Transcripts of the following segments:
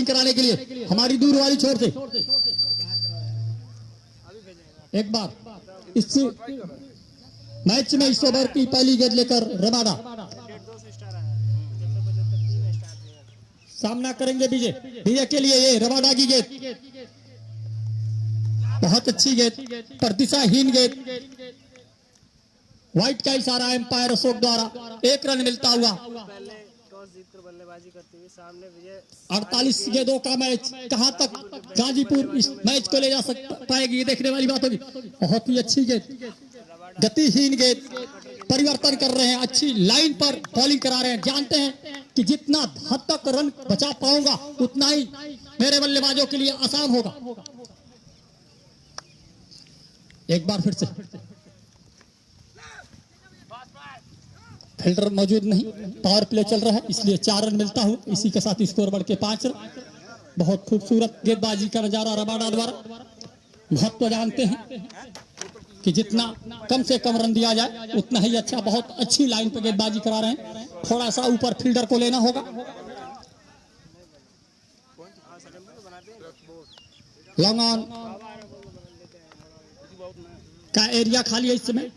Batting कराने के लिए हमारी दूर वाली छोर से। एक बार इस मैच में इस ओवर की पहली गेंद लेकर रबाडा सामना करेंगे विजय। विजय के लिए ये रबाडा की गेंद बहुत अच्छी गेंद पर दिशाहीन गेंद। व्हाइट का इशारा एम्पायर अशोक द्वारा 1 रन मिलता हुआ। बल्लेबाजी करते हुए सामने विजय 48 गेंदों का मैच कहां तक गाजीपुर इस मैच को ले जा पाएगी, ये देखने वाली बात होगी। बहुत ही अच्छी गेंद, गतिहीन गेंद, परिवर्तन कर रहे हैं, अच्छी लाइन पर बॉलिंग करा रहे हैं। जानते हैं कि जितना हद तक रन बचा पाऊंगा उतना ही मेरे बल्लेबाजों के लिए आसान होगा। एक बार फिर से फील्डर मौजूद नहीं, पावर प्ले चल रहा है, इसलिए 4 रन मिलता हूं। इसी के साथ स्कोर बढ़ के 5 रन। बहुत खूबसूरत गेंदबाजी का नजारा रबाडा द्वारा। महत्व जानते हैं कि जितना कम से कम रन दिया जाए उतना ही अच्छा। बहुत अच्छी लाइन पर गेंदबाजी करा रहे हैं, थोड़ा सा ऊपर फील्डर को लेना होगा। लॉन्ग ऑन का एरिया खाली है इस समय।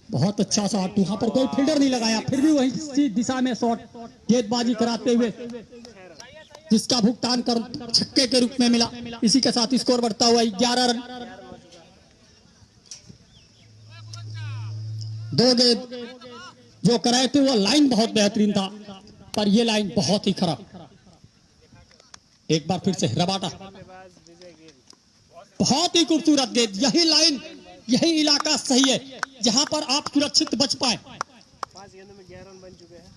बहुत अच्छा शॉट, वहां पर कोई फील्डर नहीं लगाया, फिर भी वही दिशा में शॉट गेंदबाजी कराते हुए जिसका भुगतान कर छक्के के रूप में मिला। इसी के साथ स्कोर बढ़ता हुआ 11 रन। 2 गेंद जो कराए थे वो लाइन बहुत बेहतरीन था, पर ये लाइन बहुत ही खराब। एक बार फिर से रबाडा, बहुत ही खूबसूरत गेंद। यही लाइन, यही इलाका सही है जहां पर आप सुरक्षित बच पाए। 5 गेंदों में 11 रन बन चुके हैं।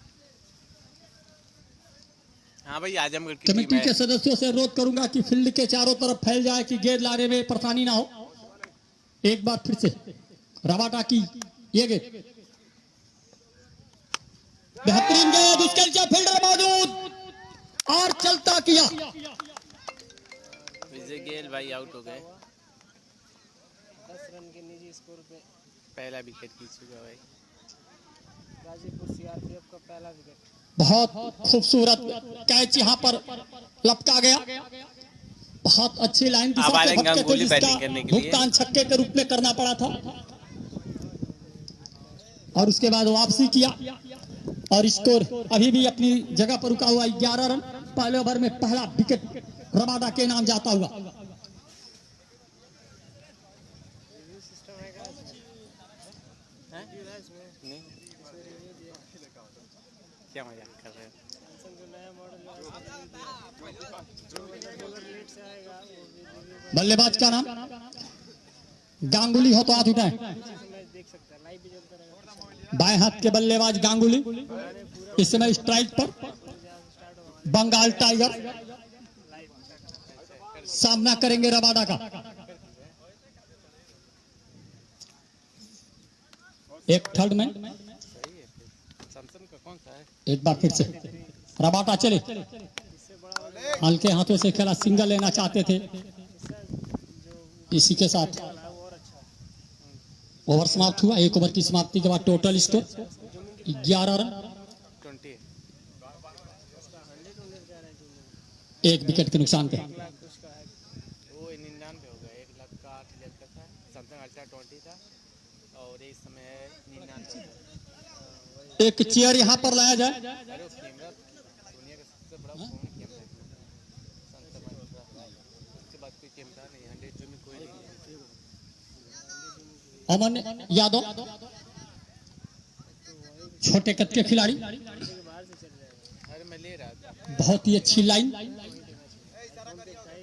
हाँ भाई, आजमगढ़ की कमेटी के सदस्यों से अनुरोध करूंगा कि फील्ड के चारों तरफ फैल जाए कि गेंद लाने में परेशानी ना हो। एक बार फिर से रबाडा की ये गेंद, बेहतरीन गेंद, उसके नीचे फील्डर मौजूद और चलता किया। विजय गेल भाई आउट हो गए। 10 रन के निजी स्कोर पे पहला विकेट खींच चुका भाई। गाजीपुर सीआरपीएफ का पहला विकेट। बहुत खूबसूरत कैच यहां पर लपका गया। बहुत अच्छी लाइन, दिशा के भटके थे जिसका भुगतान छक्के के रूप में करना पड़ा था और उसके बाद वापसी किया और स्कोर अभी भी अपनी जगह पर रुका हुआ 11 रन। पहले ओवर में पहला विकेट रबाडा के नाम जाता हुआ। क्या मजाक कर रहे हैं? बल्लेबाज का नाम गांगुली हो तो हाथ उठाएं। बाएं हाथ के बल्लेबाज गांगुली इस समय स्ट्राइक पर। बंगाल टाइगर सामना करेंगे रबाडा का। एक थर्ड में एक बार फिर से रबाडा चले, हल्के हाथों से खेला, सिंगल लेना चाहते थे। इसी के साथ ओवर समाप्त हुआ। 1 ओवर की समाप्ति के बाद टोटल स्कोर 11 रन, 1 विकेट के नुकसान पे। वो 99 हो गया, 1 लाख का 8 लाख का था, सैमसंग अल्ट्रा 20 था और इस समय 99। एक चेयर यहां पर लाया जाए। अरे वो कैमरा दुनिया का सबसे बड़ा फोन कैमरा है, सैमसंग अल्ट्रा। उसके बाद कोई कैमरा नहीं, 100 जो में कोई नहीं। अमन यादव छोटे कद के खिलाड़ी, अरे मैं ले रहा था। बहुत ही अच्छी लाइन,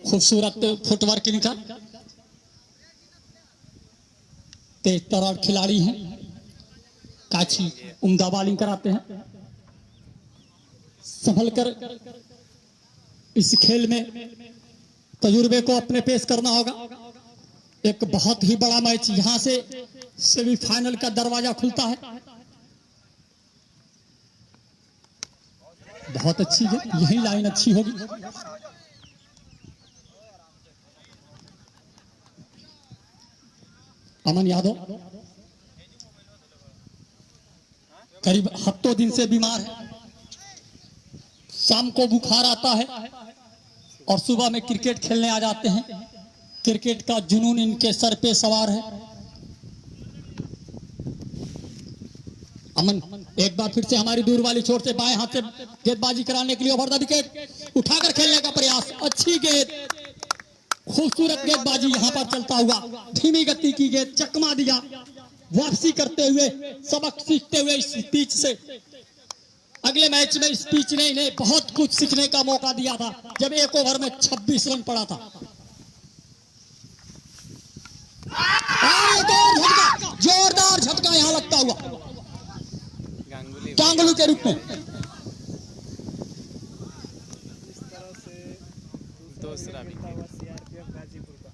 खूबसूरत फुटवर्क इनका। तेज तरार खिलाड़ी हैं, काची उम्दा बॉलिंग कराते हैं। संभल कर इस खेल में तजुर्बे को अपने पेश करना होगा। एक बहुत ही बड़ा मैच, यहां से सेमीफाइनल का दरवाजा खुलता है। बहुत अच्छी है, यही लाइन अच्छी होगी। अमन यादव करीब हफ्तों दिन से बीमार है, शाम को बुखार आता है और सुबह में क्रिकेट खेलने आ जाते हैं। क्रिकेट का जुनून इनके सर पे सवार है। अमन एक बार फिर से हमारी दूर वाली छोर से बाएं हाथ से गेंदबाजी कराने के लिए ओवर द विकेट उठाकर खेलने का प्रयास। अच्छी गेंद, खूबसूरत गेंदबाजी यहां पर चलता हुआ। धीमी गति की गेंद, चकमा दिया। वापसी करते हुए, सबक सीखते हुए इस पिच से अगले मैच में इस पिच ने इन्हें बहुत कुछ सीखने का मौका दिया था जब एक ओवर में 26 रन पड़ा था। और एक और झटका, जोरदार झटका यहां लगता हुआ गांगुली के रूप में। इस तरह से दूसरा भी हुआ सीआरपीएफ गाजीपुर का।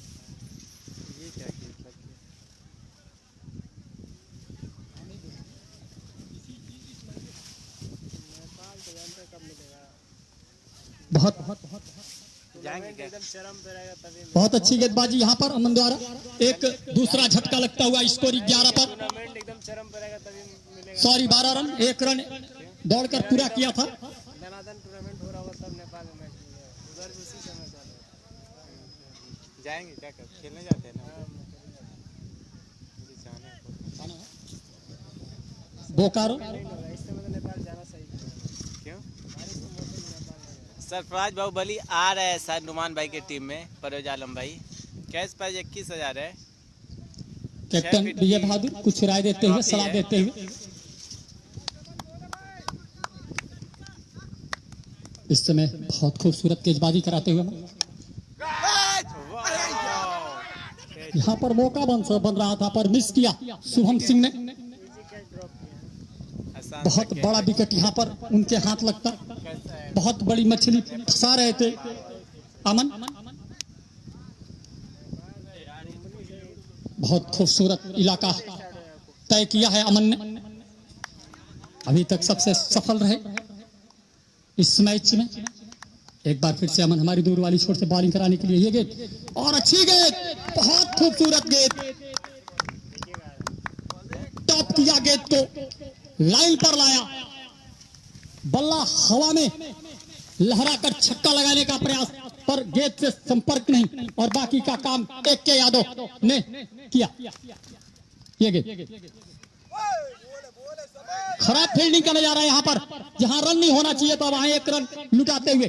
ये क्या खेल लग गया? नेपाल तो जानते कब मिलेगा। बहुत जाएंगे क्या? एकदम चरम पे रहेगा तभी बहुत अच्छी गेंदबाजी यहां पर अमन द्वारा। एक दूसरा झटका लगता हुआ, स्कोर 11 पर, टूर्नामेंट एकदम चरम पे रहेगा तभी मिलेगा। सॉरी 12 रन, 1 रन दौड़कर पूरा किया था। धनाधन टूर्नामेंट हो रहा होगा तब नेपाल में मैच मिलेगा। उधर भी उसी समय चल रहा है। जाएंगे क्या कर खेलने जाते हैं ना? मुझे जाना है। बोकारो नहीं होगा इस समय तो नेपाल जाना सही है। क्यों? बारिश के मौसम में नेपाल नहीं सरफराज बाहुबली आ रहा है सर नुमान भाई के टीम में। परवेज आलम भाई कैश प्राइज 21,000 है। कैप्टन विजय बहादुर कुछ राय देते हुए, सलाह देते हुए। इस समय बहुत खूबसूरत गेंदबाजी कराते हुए यहाँ पर मौका बन रहा था पर मिस किया शुभम सिंह ने। इजी कैच ड्रॉप किया। आसान बहुत सा बड़ा विकेट यहाँ पर उनके हाथ लगता। कैसा है? बहुत बड़ी मछली फंसा रहे थे अमन। बहुत खूबसूरत इलाका तय किया है अमन ने। अभी तक सबसे सफल रहे इस मैच में। एक बार फिर से अमन हमारी दूर वाली छोर से बॉलिंग कराने के लिए ये गेंद, और अच्छी गेंद, बहुत खूबसूरत गेंद, टॉप किया गेंद को लाइन पर लाया। बल्ला हवा में लहराकर छक्का लगाने का प्रयास पर गेंद से संपर्क नहीं और बाकी का काम एक के यादव ने किया। ये गेंद खराब फील्डिंग का नजारा यहाँ पर, जहां रन नहीं होना चाहिए था वहां 1 रन लुटाते हुए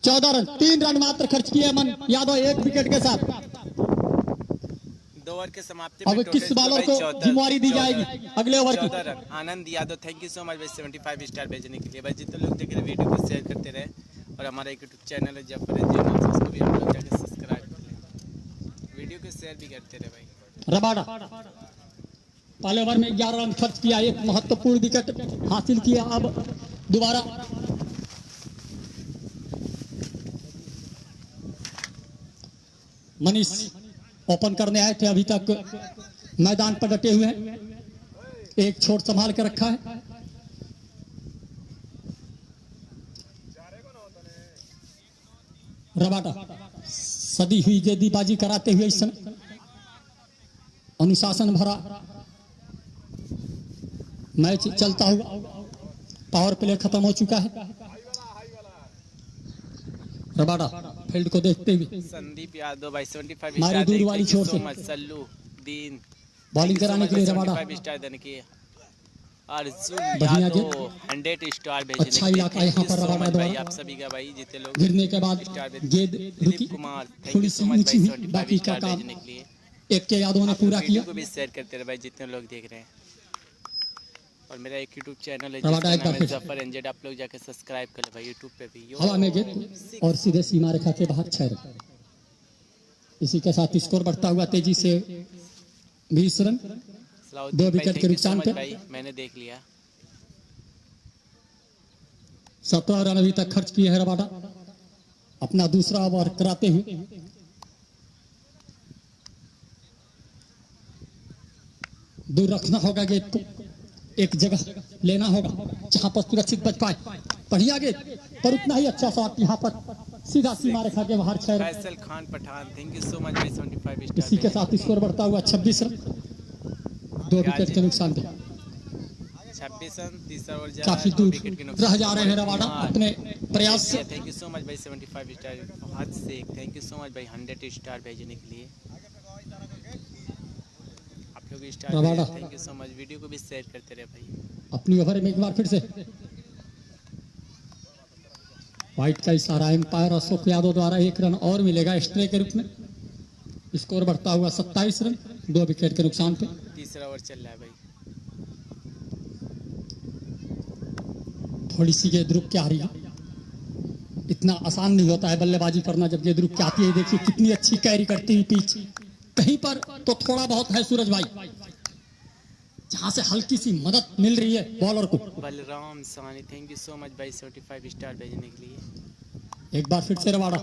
14 रन, 3 रन मात्र खर्च किए अमन यादव 1 विकेट के साथ। 2 ओवर के समाप्ति अब किस बॉलर को जिम्मेवारी दी जाएगी अगले ओवर की? 14 run. Anand Yadav thank you so much भाई 75 स्टार भेजने के लिए। भाई जितने लोग देख रहे वीडियो को शेयर करते रहे और हमारा एक यूट्यूब चैनल है जफर एंजल, उसको भी हम लोग जाकर सब्सक्राइब कर लें। वीडियो को शेयर भी करते रहे भाई। रबाडा पहले ओवर में 11 रन खर्च किया, एक महत्वपूर्ण विकेट हासिल किया। अब दोबारा मनीष ओपन करने आए थे, अभी तक मैदान पर डटे हुए हैं। एक छोर संभाल कर रखा है। रबाडा सदी हुई गेंदबाजी कराते हुए इस समय अनुशासन भरा मैच चलता हुआ। पावर प्ले खत्म हो चुका है। रबाडा फील्ड को देखते हुए संदीप यादव भाई 75 हमारी दूर वाली छोर से सल्लू दीन बॉलिंग कराने के लिए रबाडा 75 स्टार देने की। अर्जुन बढ़िया यादव 100 स्टार भेजने अच्छा के लिए। इलाका यहाँ पर रबाडा भाई द्वारा। आप सभी का भाई जितने लोग गिरने के बाद स्टार भेज- गेंद रुकी, दिलीप कुमार थैंक थोड़ी यू सी सो मच ऊंची भाई हुई, बाकी 75 का स्टार काम भेजने के लिए। एक के यादव ने पूरा वीडियो किया। को भी शेयर करते रहे भाई जितने लोग देख रहे हैं। और मेरा एक यूट्यूब चैनल है रबाडा जिसका एक बार नाम है फिर। जफर एंजेड, आप लोग जाकर सब्सक्राइब कर ले भाई यूट्यूब पे भी। हवा में गेंद और सीधे सीमा रेखा के बाहर 6 रन। इसी के साथ स्कोर बढ़ता हुआ तेजी से 20 रन। सलाउद्दीन 2 भाई, विकेट thank के you so नुकसान much पे भाई, मैंने देख लिया। 17 रन अभी तक खर्च किए हैं रबाडा अपना दूसरा ओवर कराते हुए। दूर रखना होगा गेंद को, एक जगह लेना होगा जहां पर सुरक्षित बच पाए। बढ़िया गेंद पर उतना ही अच्छा शॉट यहाँ पर सीधा सीमा रेखा के बाहर 6 run. Faisal Khan Pathan, thank you so much भाई 75 स्टार। इसी के साथ स्कोर बढ़ता हुआ 26 रन, 2 विकेट के नुकसान पे 26 रन, तीसरा ओवर जा रहा काफी है, 2 दूर विकेट के रह जा रहे हैं रवाडा अपने प्रयास से। थैंक यू सो मच भाई 75 स्टार। बहुत से थैंक यू सो मच भाई 100 स्टार भेजने के लिए। आप लोग star रवाडा। Thank you so much. Video को भी शेयर करते रहे भाई। अपनी ओवर में एक बार फिर से व्हाइट का इशारा, एम्पायर अशोक यादव द्वारा 1 रन और मिलेगा स्ट्रे के रूप में। स्कोर बढ़ता हुआ 27 रन, 2 विकेट के नुकसान पे। तीसरा ओवर चल रहा है भाई। थोड़ी सी गेंद रुक के आ रही है, इतना आसान नहीं होता है बल्लेबाजी करना जब गेंद रुक के आती है। देखिए कितनी अच्छी कैरी करती है पिच, कहीं पर तो थोड़ा बहुत है सूरज भाई जहां से हल्की सी मदद मिल रही है बॉलर को। बलराम सानी, थैंक यू सो मच भाई 75 स्टार भेजने के लिए। एक बार फिर से रवाडा,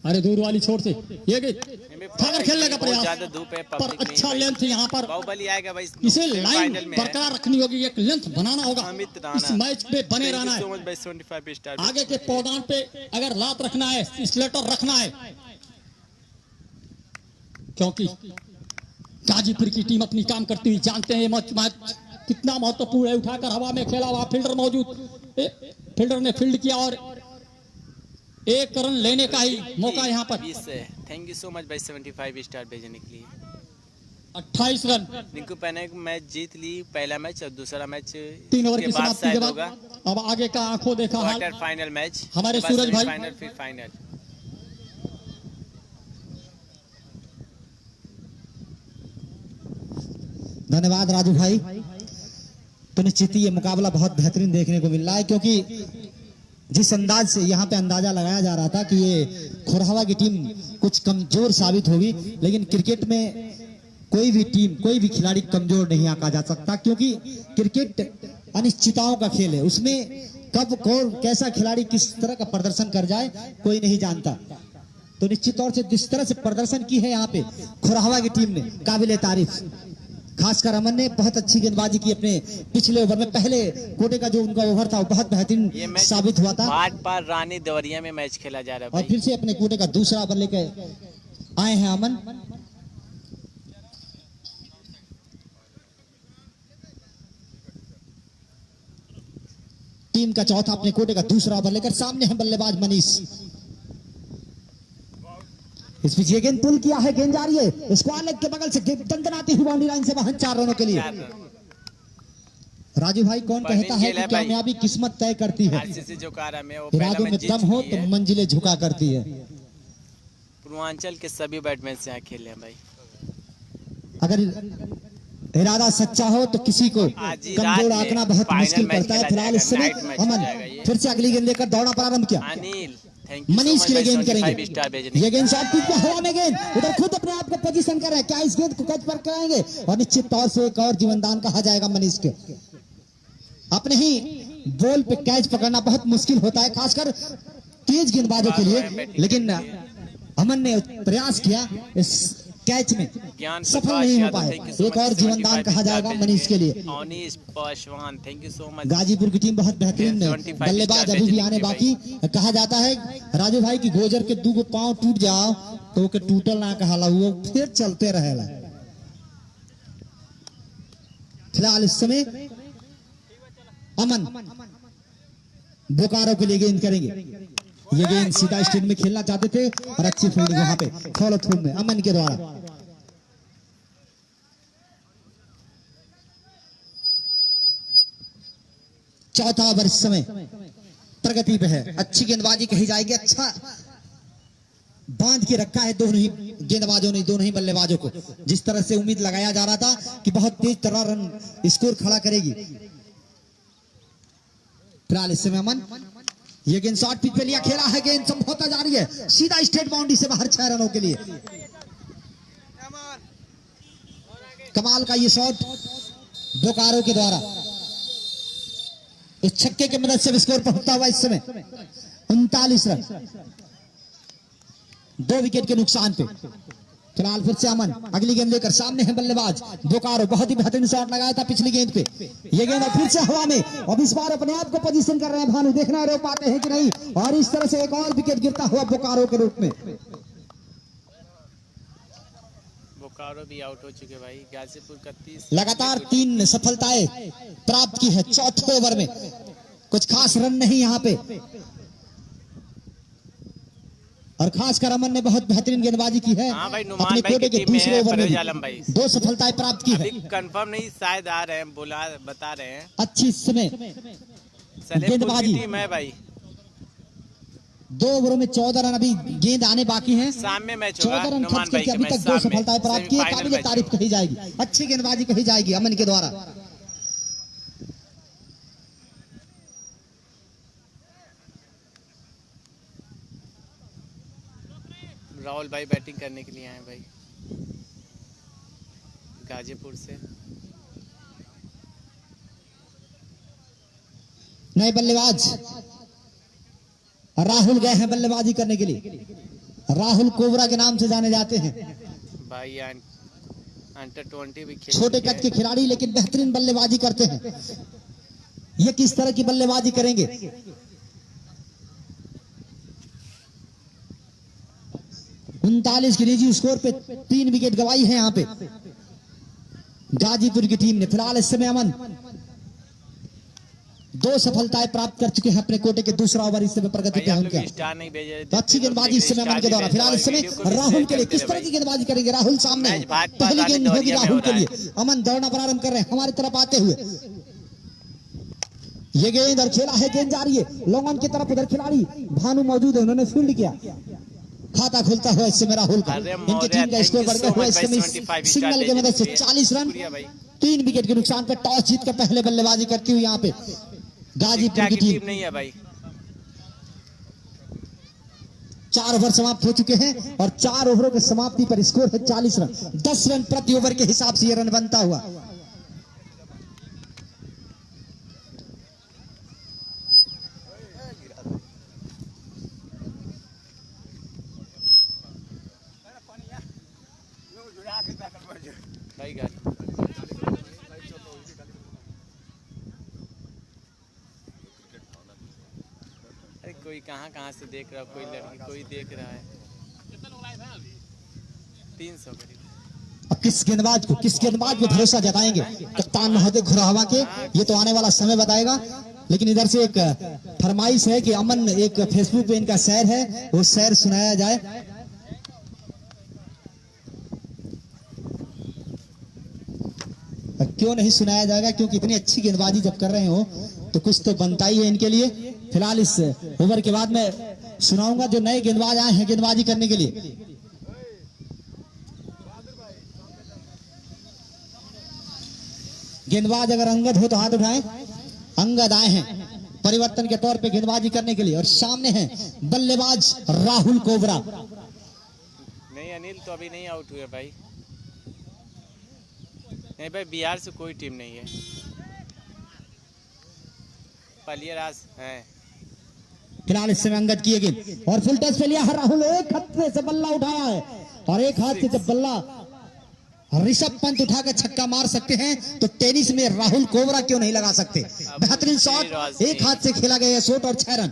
अरे दूर वाली छोर से ये गई, ठाकर खेलने का बहुत ज्यादा प्रयास धूप है, पर पब्लिक नहीं अच्छा भाई। लेंथ यहाँ पर बाहुबली आएगा भाई, इसे लाइन सेमीफाइनल में है। बरकरार रखनी होगी, एक लेंथ बनाना होगा, अमित इस राणा, मैच पे बने रहना थैंक यू सो है। मच भाई 75 स्टार। आगे के पौधान पे अगर लात रखना है, स्लेटर रखना है, क्योंकि गाजीपुर की टीम अपनी काम करती हुई जानते हैं ये मैच कितना महत्वपूर्ण है। उठाकर हवा में खेला हुआ फील्डर मौजूद, फील्डर ने फील्ड किया और 1 रन लेने का ही मौका यहाँ पर। थैंक यू सो मच भाई 75 स्टार भेजने के लिए। 28 रन, रिंकू पैने मैच जीत ली, पहला मैच और दूसरा मैच 3 ओवर की के बाद समाप्ति के शायद बाद होगा। अब आगे का आंखों देखा हाल। क्वार्टर फाइनल मैच हमारे सूरज भाई। फाइनल फिर फाइनल। धन्यवाद राजू भाई। तो निश्चित ही ये मुकाबला बहुत बेहतरीन देखने को मिल रहा है, क्योंकि जिस अंदाज से यहाँ पे अंदाजा लगाया जा रहा था कि ये खुरहवा की टीम कुछ कमजोर साबित होगी, लेकिन क्रिकेट में कोई भी टीम, कोई भी खिलाड़ी कमजोर नहीं आंका जा सकता, क्योंकि क्रिकेट अनिश्चितताओं का खेल है। उसमें कब कौन कैसा खिलाड़ी किस तरह का प्रदर्शन कर जाए कोई नहीं जानता। तो निश्चित तौर से जिस तरह से प्रदर्शन की है यहाँ पे खुरहवा की टीम ने, काबिले तारीफ। खासकर अमन ने बहुत अच्छी गेंदबाजी की अपने पिछले ओवर में। पहले कोटे का जो उनका ओवर था वो बहुत बेहतरीन साबित हुआ था। भाट पार रानी देवरिया में मैच खेला जा रहा है और फिर से अपने कोटे का दूसरा ओवर लेके आए हैं अमन। टीम का चौथा अपने कोटे का दूसरा ओवर लेकर सामने है बल्लेबाज मनीष। इस बीच ये गेंद पुल किया है, गेंद जा रही है स्क्वायर लेग के बगल से दंदनाती हुई बाउंड्री लाइन से बाहर 4 रनों के लिए। राजू भाई कौन कहता है कि कामयाबी किस्मत तय करती है, आरसीसी जोकारा में वो इरादों में दम हो तो मंजिलें झुका करती है। पूर्वांचल के सभी बैट्समैन से यहाँ खेले हैं भाई। अगर इरादा सच्चा हो तो किसी को कमजोर आंकना बहुत मुश्किल पड़ता है। फिलहाल इस समय अमन फिर से अगली गेंद लेकर दौड़ना प्रारंभ किया। अनिल मनीष के लिए गेंद करेंगे, भेजने। ये गेंद शॉट पिच पे हवा में गेंद उधर खुद अपने आप को पोजीशन कर रहे हैं, क्या इस गेंद को कैच पर कराएंगे? और निश्चित तौर से एक और जीवनदान कहा जाएगा मनीष के। अपने ही बॉल पे कैच पकड़ना बहुत मुश्किल होता है, खासकर तेज गेंदबाजों के लिए, लेकिन अमन ने प्रयास किया इस कैच में, सफल नहीं हो पाए। एक और जीवनदान कहा जाएगा मनीष के लिए। Anish Paswan, thank you so much. Ghazipur की टीम बहुत बेहतरीन है, बल्लेबाज अभी भी आने बाकी। कहा जाता है राजू भाई की गोजर के 2 पांव टूट जाओ तो के टूटल ना कहला, वो फिर चलते रहेला। फिलहाल इस समय अमन बोकारो के लिए गेंद करेंगे। ये गेंद सीधा स्टेट में खेलना चाहते थे और अच्छी फील्डिंग वहां पे फॉलो थ्रू में अमन के द्वारा। चौथा ओवर इस समय प्रगति पे है, अच्छी गेंदबाजी कही जाएगी। अच्छा बांध के रखा है दोनों ही गेंदबाजों ने, दोनों ही बल्लेबाजों को। जिस तरह से उम्मीद लगाया जा रहा था कि बहुत तेज तरह रन स्कोर खड़ा करेगी। फिलहाल इस समय अमन ये गेंद शॉर्ट पिच पे लिया, खेला है, गेंद समझौता जा रही है सीधा स्ट्रेट बाउंड्री से बाहर 6 रनों के लिए। कमाल का ये शॉट बोकारो के द्वारा, इस छक्के की मदद से स्कोर पहुंचता हुआ इस समय 39 रन, 2 विकेट के नुकसान पे। फिलहाल फिर से अमन अगली गेंद लेकर सामने है बल्लेबाज बोकारो, बहुत ही बेहतरीन शॉट लगाया था पिछली गेंद पे। ये गेंद फिर से हवा में, अब इस बार अपने आप को पोजीशन कर रहे हैं भानु, देखना रोक पाते हैं कि नहीं। और इस तरह से एक और विकेट गिरता हुआ बोकारो के रूप में। बोकारो भी आउट हो चुके भाई। गाजीपुर का 30 लगातार 3 सफलताएं प्राप्त की है चौथे ओवर में, कुछ खास रन नहीं यहाँ पे। और खासकर अमन ने बहुत बेहतरीन गेंदबाजी की है। हाँ भाई, नुमान अपने भाई कोटे की के टीम में दूसरे है ओवर में परवेज आलम भाई। 2 सफलताएं प्राप्त की है। अभी कंफर्म नहीं, शायद आ रहे हैं, बता रहे हैं। अच्छी इस समय सलेमपुर गेंदबाजी। की टीम है भाई। 2 ओवरों में 14 रन अभी गेंद आने बाकी हैं। शाम में मैच होगा 14 रन नुमान खर्च भाई करके के अभी मैच तक 2 शाम में। सफलताएं प्राप्त की है। सेमीफाइनल काबिल मैच तारीफ होगा। कही जाएगी, अच्छी गेंदबाजी कही जाएगी अमन के द्वारा। राहुल भाई बैटिंग करने के लिए आए भाई गाजीपुर से। नए बल्लेबाज राहुल गए हैं बल्लेबाजी करने के लिए। राहुल कोबरा के नाम से जाने जाते हैं। भाई अंडर 20 भी खेल छोटे चुके कद के खिलाड़ी लेकिन बेहतरीन बल्लेबाजी करते हैं। ये किस तरह की बल्लेबाजी करेंगे? 39 की निजी स्कोर पे 3 विकेट गवाई है यहाँ पे गाजीपुर की टीम ने। फिलहाल इस समय अमन 2 सफलताएं प्राप्त कर चुके हैं अपने कोटे के दूसरा ओवर इस समय प्रगति भाई पे है आप उनका। लोग स्टार नहीं भेजे तो अच्छी गेंदबाजी इस समय अमन के द्वारा। फिलहाल इस समय राहुल के लिए किस तरह की गेंदबाजी करेंगे? राहुल सामने है। मैच भाजपा पहली गेंद वाले होगी दौरिया में राहुल हो के रहा लिए। अमन दौड़ना प्रारंभ कर रहे हैं हमारी तरफ आते हुए। ये गेंद और खेला है, गेंद जा रही है लॉन्ग ऑन की तरफ। उधर खिलाड़ी भानु मौजूद है, उन्होंने फील्ड किया। खाता खुलता हुआ इस समय राहुल का। अरे इनकी मौर्य, टीम का स्कोर thank you बढ़ गया so हुआ much इस भाई, समय 75 सिग्नल की मदद से स्टार 40 रन शुक्रिया भाई। 3 विकेट के नुकसान पे टॉस जीत कर पहले बल्लेबाजी करती हुई यहाँ पे गाजीपुर की टीम। नहीं है भाई। 4 ओवर समाप्त हो चुके हैं और 4 ओवरों के समाप्ति पर स्कोर है 40 रन। 10 रन प्रति ओवर के हिसाब से यह रन बनता हुआ। भाई गाड़ी अरे कोई कहाँ से देख रहा है, कोई लड़की कोई देख रहा है। 300 करीब। अब किस गेंदबाज को भरोसा जताएंगे? कप्तान महोदय खुराहवा के, ये तो आने वाला समय बताएगा। लेकिन इधर से एक फरमाइश है कि अमन एक फेसबुक पे इनका शेयर है, वो शेयर सुनाया जाए। क्यों नहीं सुनाया जाएगा? क्योंकि इतनी अच्छी गेंदबाजी जब कर रहे हो तो कुछ तो बनता ही है इनके लिए। फिलहाल इस ओवर के बाद मैं सुनाऊंगा जो नए गेंदबाज आए हैं गेंदबाजी करने के लिए। गेंदबाज अगर अंगद हो तो हाथ उठाएं। अंगद आए हैं परिवर्तन के तौर पे गेंदबाजी करने के लिए और सामने है बल्लेबाज राहुल कोबरा। नहीं अनिल तो अभी नहीं आउट हुए भाई। नहीं भाई, बिहार से कोई टीम नहीं है। पलियराज है। फिलहाल इस समय अंगद किए गए और फुल टच पे लिया है राहुल। एक हाथ से बल्ला उठाया है और एक हाथ से जब बल्ला ऋषभ पंत उठा के छक्का मार सकते हैं तो टेनिस में राहुल कोबरा क्यों नहीं लगा सकते? बेहतरीन शॉट, एक हाथ से खेला गया शॉट और 6 रन।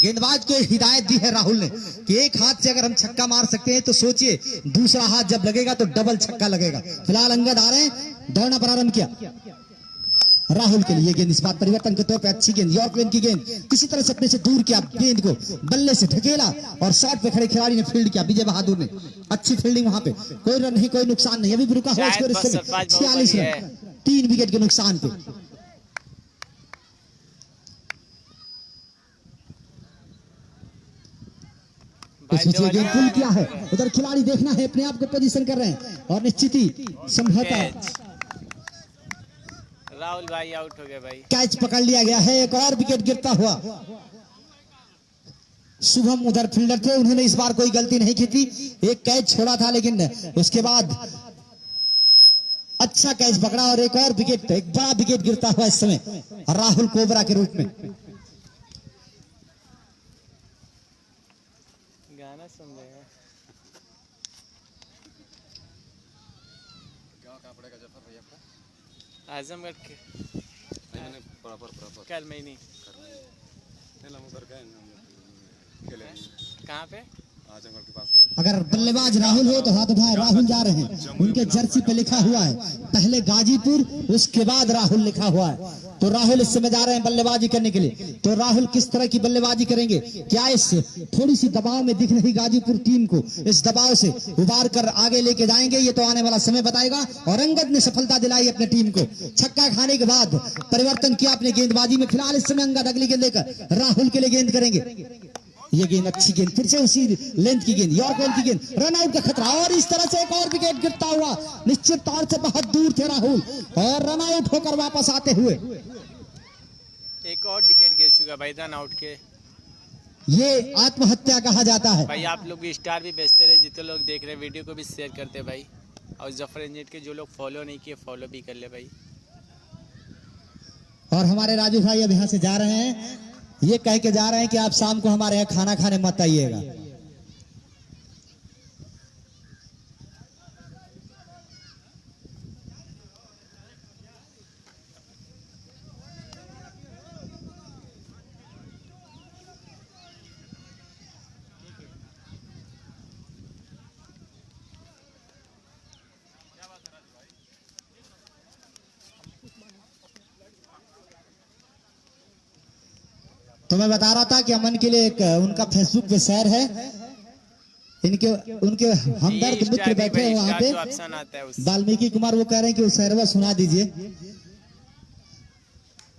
गेंदबाज को हिदायत दी है राहुल ने कि एक हाथ से अगर हम छक्का मार सकते हैं तो सोचिए दूसरा हाथ जब लगेगा तो डबल छक्का लगेगा। फिलहाल अंगद आ रहे हैं, दौड़ना प्रारंभ किया राहुल के लिए। गेंद इस बार परिवर्तन के तौर पे अच्छी गेंद, यॉर्करैन की गेंद किसी तरह से अपने से दूर किया, गेंद को बल्ले से ढकेला और शॉट पे खड़े खिलाड़ी ने फील्ड किया। विजय बहादुर ने अच्छी फील्डिंग, वहां पे कोई रन नहीं, कोई नुकसान नहीं। अभी भी रुका हुआ स्कोर इस समय 46 रन 3 विकेट के नुकसान पे। गेंद पुल किया है, उधर खिलाड़ी देखना है, अपने आप को पोजीशन कर रहे हैं और निश्चित ही संभवतः राहुल भाई आउट हो गए भाई। कैच पकड़ लिया गया है। एक और विकेट गिरता हुआ। शुभम उधर फील्डर थे, उन्होंने इस बार कोई गलती नहीं की थी। एक कैच छोड़ा था लेकिन उसके बाद अच्छा कैच पकड़ा और एक और विकेट, एक बड़ा विकेट गिरता हुआ इस समय राहुल कोबरा के रूप में। गाना सुन रहे हैं। आजमगढ़ के कल में नहीं कहाँ पे आजमगढ़ के पास अगर बल्लेबाज राहुल हो तो हाथ उठाए। राहुल जा रहे हैं, उनके जर्सी पे लिखा हुआ है पहले गाजीपुर उसके बाद राहुल लिखा हुआ है। तो राहुल इस समय जा रहे हैं बल्लेबाजी करने के लिए। तो राहुल किस तरह की बल्लेबाजी करेंगे, क्या इस थोड़ी सी दबाव में दिख रही गाजीपुर टीम को इस दबाव से उबार कर आगे लेके जाएंगे, ये तो आने वाला समय बताएगा। और अंगद ने सफलता दिलाई अपने टीम को, छक्का खाने के बाद परिवर्तन किया अपने गेंदबाजी में। फिलहाल इस समय अंगद अगली गेंद लेकर राहुल के लिए गेंद करेंगे। ये गेंद अच्छी गेंद, फिर से उसी लेंथ की गेंद, यॉर्कर की गेंद, रन आउट का खतरा। और इस तरह से एक और विकेट गिरता हुआ, निश्चित तौर से बहुत दूर थे राहुल और रन आउट होकर वापस आते हुए। एक और विकेट गिर चुका भाई रन आउट के। ये आत्महत्या कहा जाता है। भाई आप लोग भी स्टार भी बेचते रहे, जितने लोग देख रहे हैं वीडियो को भी शेयर करते भाई। और जफर इंजेट के जो लोग फॉलो नहीं किए फॉलो भी कर ले भाई। और हमारे राजू भाई अब यहाँ से जा रहे हैं, ये कह के जा रहे हैं कि आप शाम को हमारे यहाँ खाना खाने मत आइएगा। तो मैं बता रहा था कि अमन के लिए एक उनका फेसबुक पे शेयर है, इनके उनके हमदर्द मित्र बैठे हैं वहां पे, ऑप्शन आता है उस वाल्मीकि कुमार, वो कह रहे हैं कि वो शेरवा सुना दीजिए।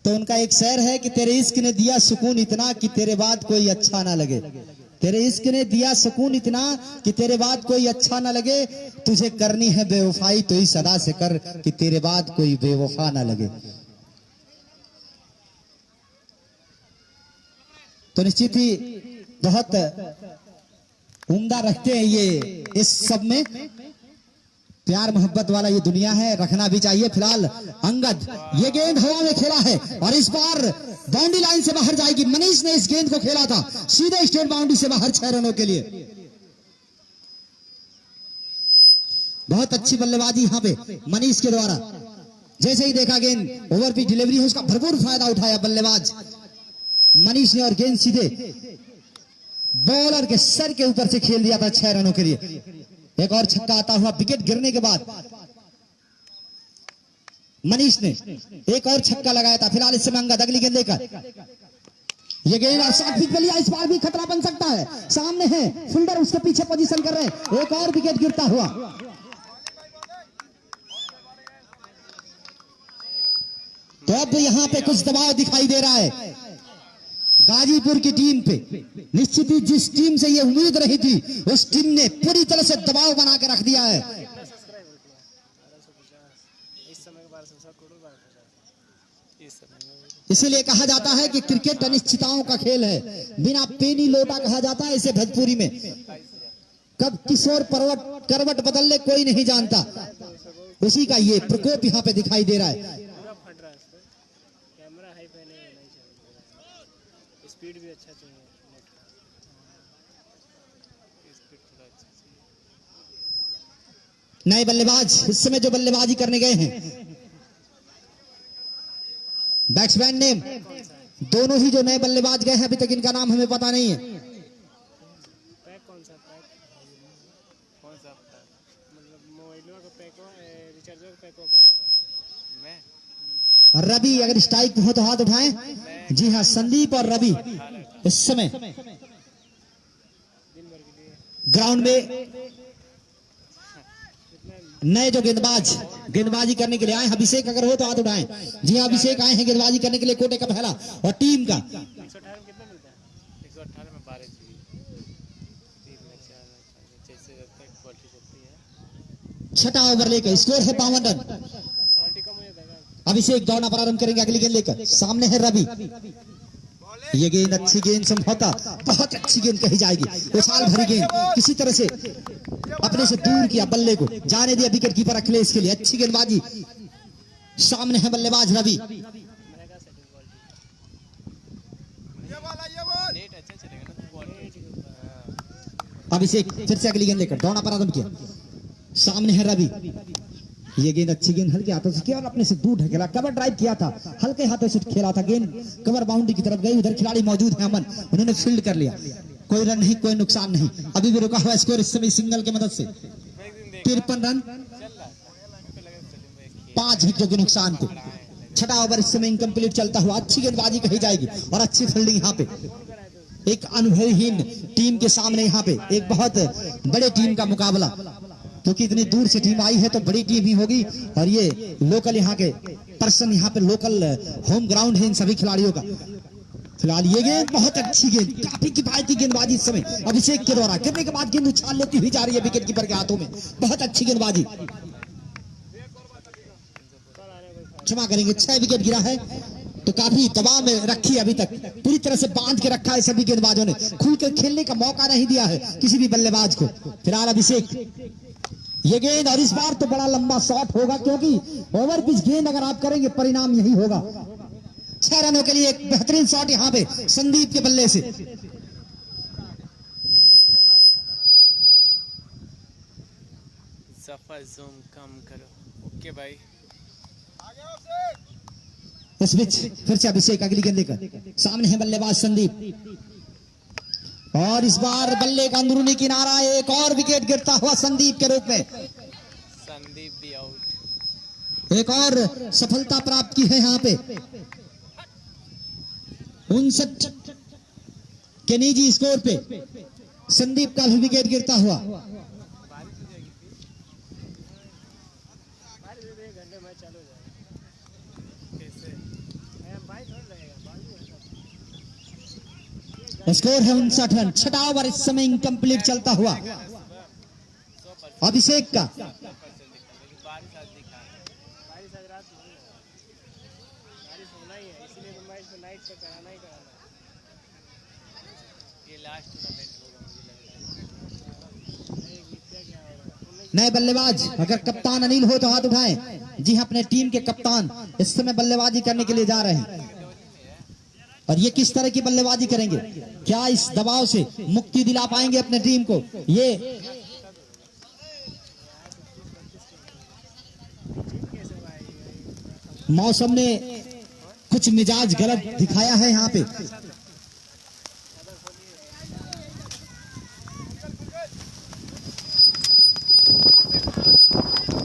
तो उनका एक शेर है कि तेरे इश्क ने दिया सुकून इतना कि तेरे बाद कोई अच्छा ना लगे। तेरे इश्क ने दिया सुकून इतना कि तेरे बाद कोई अच्छा ना लगे। तुझे करनी है बेवफाई तो इस अदा से कर कि तेरे बाद कोई बेवफा ना लगे। तो निश्चित ही बहुत उम्दा रखते हैं ये, इस सब में प्यार मोहब्बत वाला ये दुनिया है, रखना भी चाहिए। फिलहाल अंगद, ये गेंद हवा में खेला है और इस बार बाउंड्री लाइन से बाहर जाएगी। मनीष ने इस गेंद को खेला था सीधे स्टेट बाउंड्री से बाहर 6 रनों के लिए। बहुत अच्छी बल्लेबाजी यहाँ पे मनीष के द्वारा। जैसे ही देखा गेंद ओवर की डिलीवरी है, उसका भरपूर फायदा उठाया बल्लेबाज मनीष ने और गेंद सीधे बॉलर के सर के ऊपर से खेल दिया था 6 रनों के लिए। एक और छक्का आता हुआ विकेट गिरने के बाद मनीष ने एक और छक्का लगाया था। फिलहाल इस समय अंगद अगली गेंद लेकर, ये गेंद और शॉट पिच पे लिया, इस बार भी खतरा बन सकता है। सामने है फील्डर, उसके पीछे पोजीशन कर रहे हैं। एक और विकेट गिरता हुआ। तो अब यहां पे कुछ दबाव दिखाई दे रहा है गाजीपुर की टीम पे। निश्चित ही जिस टीम से ये उम्मीद रही थी, उस टीम ने पूरी तरह से दबाव बना के रख दिया है। इसीलिए कहा जाता है कि क्रिकेट अनिश्चितताओं का खेल है, बिना पेनी लोटा कहा जाता है इसे भोजपुरी में। कब किशोर करवट बदल ले कोई नहीं जानता, उसी का ये प्रकोप यहाँ पे दिखाई दे रहा है। स्पीड भी अच्छा चाहिए, नए बल्लेबाज इस समय जो बल्लेबाजी करने गए हैं, बैट्समैन नेम दोनों ही जो नए बल्लेबाज गए हैं, अभी तक इनका नाम हमें पता नहीं है। पैक कौन सा मतलब मोबाइलों का पैक हो, रिचार्ज का पैक हो, कौन सा? मैं रवि अगर स्ट्राइक हो तो हाथ उठाएं। जी हाँ, संदीप और रवि इस समय ग्राउंड में नए जो गेंदबाजी करने के लिए आए। अभिषेक अगर हो तो हाथ उठाएं। जी हाँ, अभिषेक आए हैं गेंदबाजी करने के लिए कोटे का पहला और टीम का 118 में कितना मिलता है? 118 में 12 जीबी, 3 में 4 में जैसे क्वालिटी होती है। 6वां ओवर लेकर स्कोर है 52 रन। क्वालिटी कम हो जाता है। अभिषेक दौड़ना प्रारंभ करेंगे अगली गेंद लेकर। सामने है रवि, ये गेंद अच्छी गेंद समझौता, बहुत अच्छी गेंद कही जाएगी। उछाल भरी गेंद किसी तरह से अपने से दूर किया, बल्ले को जाने दिया विकेट कीपर अखिलेश के लिए। अच्छी गेंदबाजी। सामने है बल्लेबाज रवि। नेट अच्छा चलेगा ना, क्वालिटी। अभिषेक फिर से अगली गेंद लेकर दौड़ना प्रारंभ किया। सामने है रवि, ये गेंद अच्छी गेंद हल्के हाथों से केवल अपने से दूर ढकेला, कवर ड्राइव किया था, हल्के हाथों से खेला था, गेंद कवर बाउंड्री की तरफ गई, उधर खिलाड़ी मौजूद है अमन, उन्होंने फील्ड कर लिया, कोई रन नहीं, कोई नुकसान नहीं, अभी भी रुका हुआ स्कोर इस समय सिंगल की मदद से 53 रन 5 विकेटों के नुकसान पे। छठा ओवर इस समय इनकम्प्लीट चलता हुआ, अच्छी गेंदबाजी कही जाएगी और अच्छी फील्डिंग यहाँ पे, एक अनुभवहीन टीम के सामने यहाँ पे एक बहुत बड़े टीम का मुकाबला, क्योंकि इतनी दूर से टीम आई है तो बड़ी टीम ही होगी और ये लोकल यहाँ के पर्सन, यहाँ पे लोकल होम ग्राउंड है इन सभी खिलाड़ियों का। फिलहाल ये गेंद बहुत अच्छी गेंद, काफी किफायती गेंदबाजी इस समय अभिषेक के द्वारा, गिरने के बाद गेंद उछाल लेती हुई जा रही है विकेट कीपर के हाथों में, बहुत अच्छी गेंदबाजी। क्षमा करेंगे, 6 विकेट गिरा है तो काफी दबाव में रखी अभी तक, पूरी तरह से बांध के रखा है सभी गेंदबाजों ने, खुलकर खेलने का मौका नहीं दिया है किसी भी बल्लेबाज को। फिलहाल अभिषेक ये गेंद, और इस बार तो बड़ा लंबा शॉट होगा क्योंकि ओवर पिच गेंद अगर आप करेंगे परिणाम यही होगा। 6 रनों के लिए एक बेहतरीन शॉट यहाँ पे संदीप के बल्ले से। सफर जूम कम करो। ओके भाई, इस बीच फिर से अभिषेक अगली गेंद लेकर, सामने है बल्लेबाज संदीप, और इस बार बल्ले का अंदरूनी किनारा, एक और विकेट गिरता हुआ संदीप के रूप में, संदीप भी आउट। एक और सफलता प्राप्त की है यहाँ पे 59 के निजी स्कोर पे संदीप का भी विकेट गिरता हुआ। स्कोर है 59 रन। छठा ओवर इस समय इनकम्प्लीट चलता हुआ अभिषेक का, बारिश आज रात में होगी। बारिश होना ही है, इसलिए तो मैच को नाइट से कराना ही कराना है। ये लास्ट टूर्नामेंट होगा मुझे लग रहा है। एक जीतते क्या होगा? नए बल्लेबाज अगर कप्तान अनिल हो तो हाथ उठाएं। जी हाँ, अपने टीम के कप्तान इस समय बल्लेबाजी करने के लिए जा रहे हैं, और ये किस तरह की बल्लेबाजी करेंगे, क्या इस दबाव से मुक्ति दिला पाएंगे अपने टीम को। ये मौसम ने कुछ मिजाज गलत दिखाया है यहाँ पे,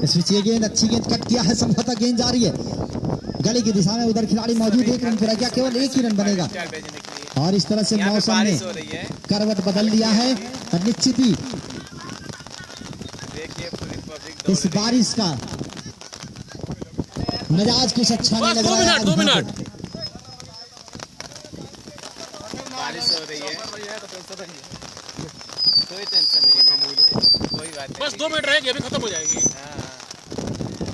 इस बीच ये गेंद अच्छी गेंद कट किया है, संभवतः गेंद जा रही है गली की दिशा में, उधर खिलाड़ी मौजूद, 1 रन पर क्या केवल 1 ही रन बनेगा, स्टार भेजने के लिए और इस तरह से यहाँ पे मौसम ने बारिश हो रही है। करवट बदल लिया है और निश्चित ही देखिए पूरी पब्लिक दौड़ इस रही है। बारिश का मिजाज कुछ अच्छा नहीं लग रहा है। 2 मिनट बारिश हो रही है, कोई टेंशन नहीं है, कोई बात नहीं। बस 2 मिनट रहेगी, अभी खत्म हो जाएगी। हाँ,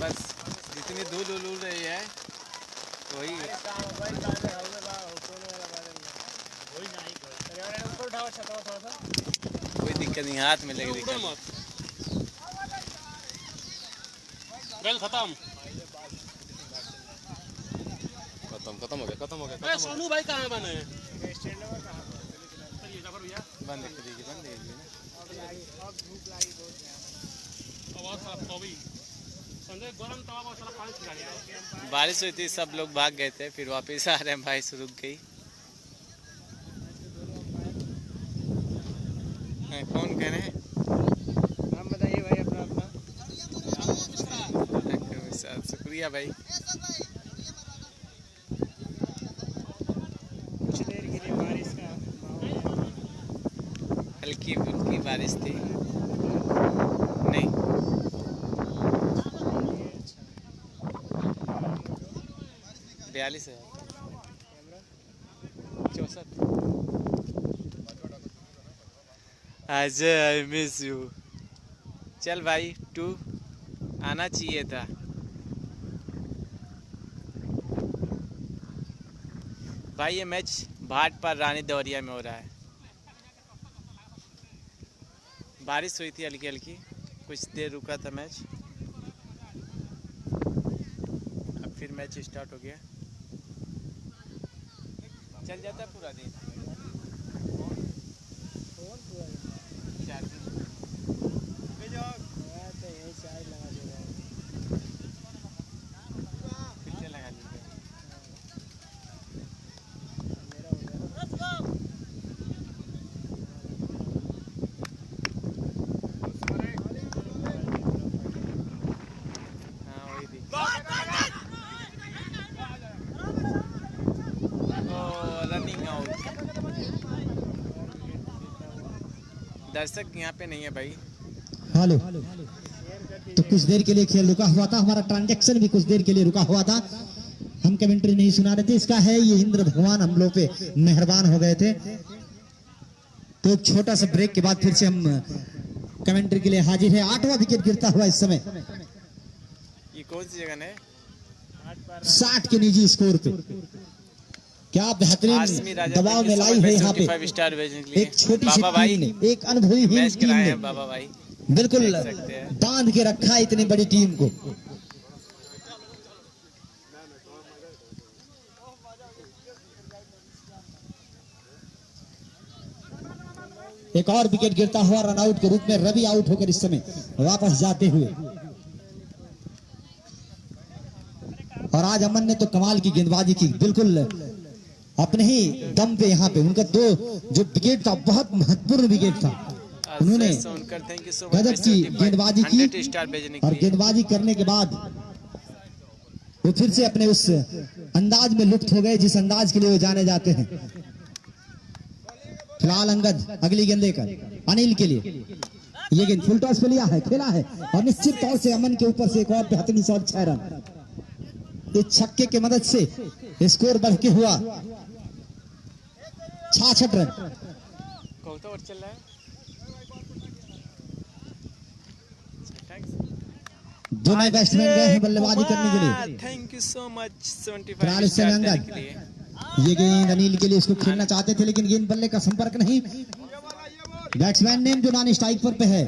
बस जितनी धूल उल उड़ रही है वही कोई दिक्कत नहीं, हाथ में लगी दिक्कत नहीं। गल खत्म। खत्म हो गया। अरे सोनू भाई कहाँ बने? बंद कर दीजिए, बंद कर दीजिए ना। आवाज साफ हो गई। संजय गरम तवा पर सारा पानी छिड़ा गया। बारिश हुई थी, सब लोग भाग गए थे, फिर वापस आ रहे हैं, बारिश रुक गई। कौन कह रहे हैं? नाम बताइए भाई अपना अपना। शुक्रिया भाई। कुछ देर के लिए बारिश का माहौल। हल्की फुल्की बारिश थी, नहीं 42 है, 64। Ajay I miss you. चल भाई, 2 आना चाहिए था। भाई ये मैच भाट पर रानी दौरिया में हो रहा है। बारिश हुई थी हल्की हल्की, कुछ देर रुका था मैच, अब फिर मैच स्टार्ट हो गया। चल जाता है पूरा दिन। मैं तो यही चार्ज लगा दे रहा हूँ। दर्शक यहाँ पे नहीं है भाई। हेलो, तो कुछ देर के लिए खेल रुका हुआ था, हमारा ट्रांजैक्शन भी कुछ देर के लिए रुका हुआ था, हम कमेंट्री नहीं सुना रहे थे। इसका है ये इंद्र भगवान हम लोग पे मेहरबान हो गए थे। तो एक छोटा सा ब्रेक के बाद फिर से हम कमेंट्री के लिए हाजिर है। 8वां विकेट गिरता हुआ इस समय, ये कौन सी जगह है? 60 के निजी स्कोर पे। क्या आसमी बेहतरीन राजा दबाव में लाई है यहाँ पे 75 स्टार भेजने के लिए। एक छोटी सी बाबा भाई टीम ने, एक अनुभवी मैच टीम कराए ने हैं बाबा भाई। बिल्कुल देख सकते हैं। बांध के रखा है इतनी बड़ी टीम को। एक और विकेट गिरता हुआ रनआउट के रूप में रवि आउट होकर इस समय वापस जाते हुए। और आज अमन ने तो कमाल की गेंदबाजी की, बिल्कुल अपने ही दम पे यहाँ पे उनका दो जो विकेट था बहुत महत्वपूर्ण विकेट था, उन्होंने गजब की गेंदबाजी की। 100 स्टार भेजने के और लिए। गेंदबाजी करने के बाद वो फिर से अपने उस अंदाज में लुप्त हो गए जिस अंदाज के लिए वो जाने जाते हैं। फिलहाल अंगद अगली गेंद लेकर अनिल के लिए, ये गेंद फुल टॉस पे लिया है, खेला है और निश्चित तौर से अमन के ऊपर से एक और बेहतरीन शॉट, 6 रन। इस छक्के की मदद से स्कोर बढ़ के हुआ 66 रन। कौन सा ओवर चल रहा है? दो नए बैट्समैन गए हैं बल्लेबाजी करने के लिए। Thank you so much. फिलहाल 75 इस समय स्टार देने अंगद, के लिए। ये गेंद अनिल के लिए, इसको खेलना चाहते थे लेकिन गेंद बल्ले का संपर्क नहीं। बैट्समैन नेम जो नॉन स्ट्राइक पर है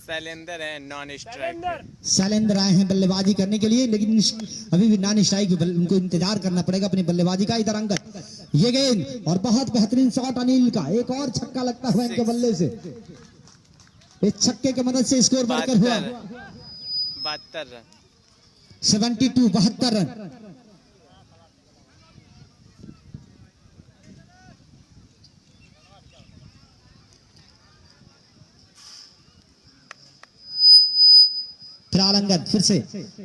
शैलेंद्र है नॉन स्ट्राइक। शैलेंद्र आए हैं बल्लेबाजी करने के लिए, लेकिन अभी भी नॉन स्ट्राइक पे उनको इंतजार करना पड़ेगा अपनी बल्लेबाजी का। इधर अंगद, ये गेंद और बहुत बेहतरीन शॉट अनिल का, एक और छक्का लगता हुआ इनके बल्ले से। इस छक्के की मदद से स्कोर बढ़कर हुआ 72 रन। 72 रन। फिलहाल अंगद फिर से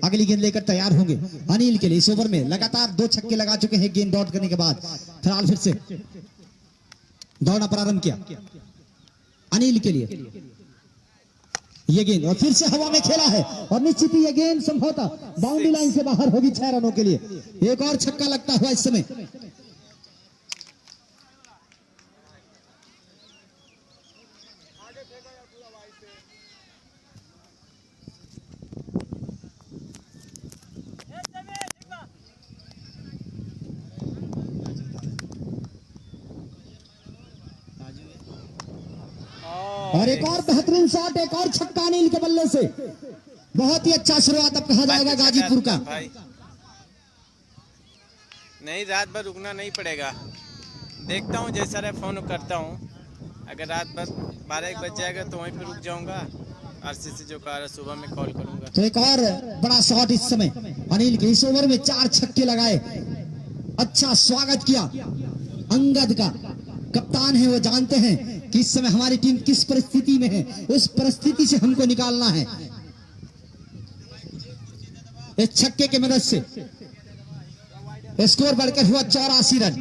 अगली गेंद लेकर तैयार होंगे अनिल के लिए। इस ओवर में लगातार 2 छक्के लगा चुके हैं गेंद डॉट करने के बाद। फिलहाल फिर से दौड़ना प्रारंभ किया अनिल के लिए, ये गेंद और फिर से हवा में खेला है और निश्चित ही ये गेंद संभवतः बाउंड्री लाइन से बाहर होगी 6 रनों के लिए। एक और छक्का लगता हुआ इस समय। और एक और बेहतरीन शॉट, एक और छक्का अनिल के बल्ले से। बहुत ही अच्छा शुरुआत अब कहा जाएगा गाजीपुर का। भाई नहीं, रात भर रुकना नहीं पड़ेगा। देखता हूँ जैसा रहे फोन करता हूँ। अगर रात भर 12-1 बज जाएगा तो वहीं पे रुक जाऊंगा। आरसीसी जो कार है सुबह में कॉल करूंगा। तो एक और बड़ा शॉट इस समय अनिल के। इस ओवर में 4 छक्के लगाए, अच्छा स्वागत किया अंगद का। कप्तान है, वो जानते हैं कि इस समय हमारी टीम किस परिस्थिति में है, उस परिस्थिति से हमको निकालना है। इस छक्के की मदद से स्कोर बढ़कर हुआ 84 रन।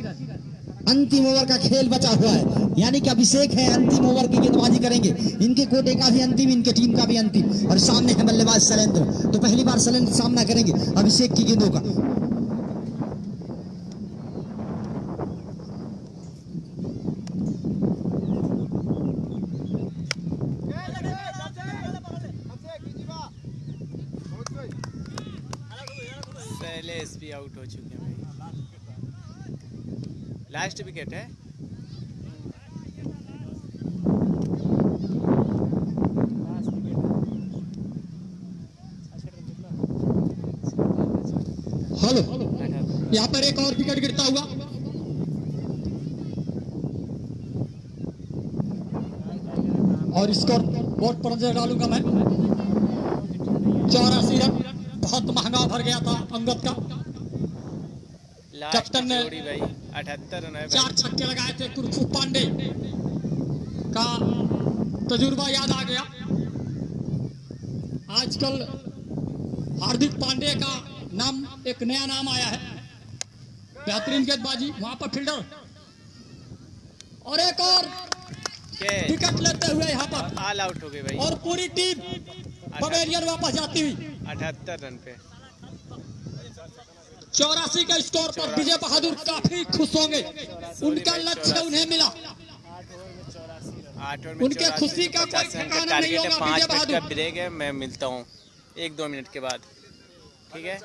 अंतिम ओवर का खेल बचा हुआ है, यानी कि अभिषेक है अंतिम ओवर की गेंदबाजी करेंगे। इनके कोटे का भी अंतिम, इनके टीम का भी अंतिम। और सामने है बल्लेबाज शैलेंद्र, तो पहली बार शैलेंद्र सामना करेंगे अभिषेक की गेंदों का। भी आउट हो चुके हैं भाई। लास्ट विकेट है। हेलो, यहाँ पर एक और विकेट गिरता हुआ। और स्कोर बोर्ड पर नजर डालूंगा मैं। 84 रन, बहुत महंगा ओवर गया था अंगद का। कैप्टन ने भाई 78 रन है। 4 छक्के लगाए थे। कुरफू पांडे का तजुर्बा याद आ गया। आजकल हार्दिक पांडे का नाम, एक नया नाम आया है। बेहतरीन गेंदबाजी वहां पर फील्डर और एक और विकेट लेते हुए यहाँ पर ऑल आउट हो गए भाई। और पूरी टीम पवेलियन वापस जाती हुई 78 रन पे 84 के स्कोर पर विजय बहादुर काफी खुश होंगे। उनका लक्ष्य उन्हें मिला। 8 ओवर में उनके खुशी का कोई 50 रन का ठिकाना नहीं टारगेट है। होगा। 5 विजय मिनट का बहादुर ब्रेक है, मैं मिलता हूँ 1-2 मिनट के बाद, ठीक है।